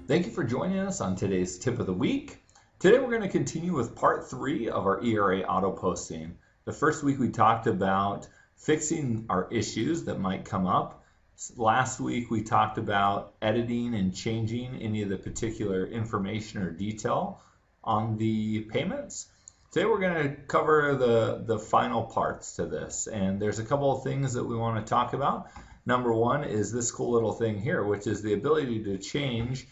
Thank you for joining us on today's tip of the week. Today we're going to continue with part 3 of our ERA auto posting. The first week we talked about fixing our issues that might come up. Last week we talked about editing and changing any of the particular information or detail on the payments. Today we're going to cover the final parts to this, and there's a couple of things that we want to talk about. Number one is this cool little thing here, which is the ability to change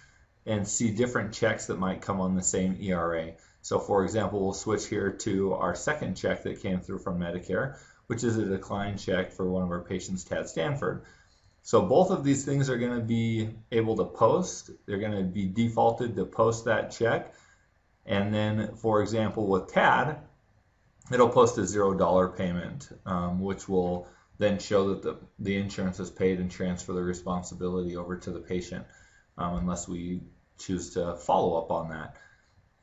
and see different checks that might come on the same ERA. So for example, we'll switch here to our second check that came through from Medicare, which is a decline check for one of our patients, Tad Stanford. So both of these things are going to be able to post. They're going to be defaulted to post that check. And then, for example, with Tad, it'll post a $0 payment, which will then show that the insurance is paid and transfer the responsibility over to the patient, unless we choose to follow up on that.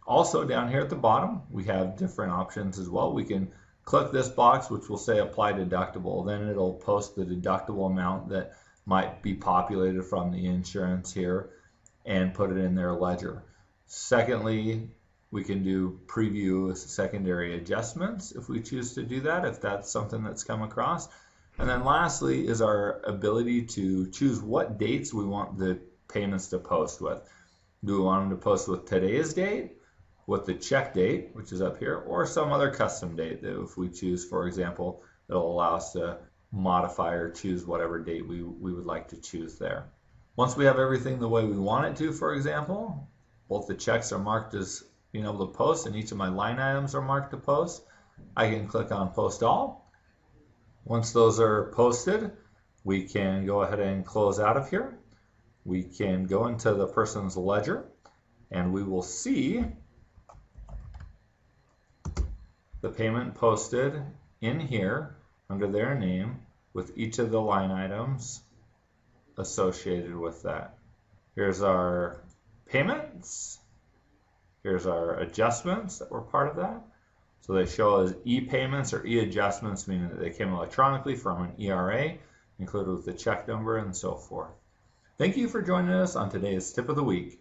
Also down here at the bottom, we have different options as well. We can click this box, which will say apply deductible. Then it'll post the deductible amount that might be populated from the insurance here and put it in their ledger. Secondly, we can do preview secondary adjustments if we choose to do that, if that's something that's come across. And then lastly is our ability to choose what dates we want the payments to post with. Do we want them to post with today's date, with the check date, which is up here, or some other custom date that if we choose, for example, it'll allow us to modify or choose whatever date we would like to choose there. Once we have everything the way we want it to, for example, both the checks are marked as being able to post and each of my line items are marked to post, I can click on Post All. Once those are posted, we can go ahead and close out of here. We can go into the person's ledger and we will see the payment posted in here under their name with each of the line items associated with that. Here's our payments. Here's our adjustments that were part of that. So they show as e-payments or e-adjustments, meaning that they came electronically from an ERA, included with the check number and so forth. Thank you for joining us on today's Tip of the Week.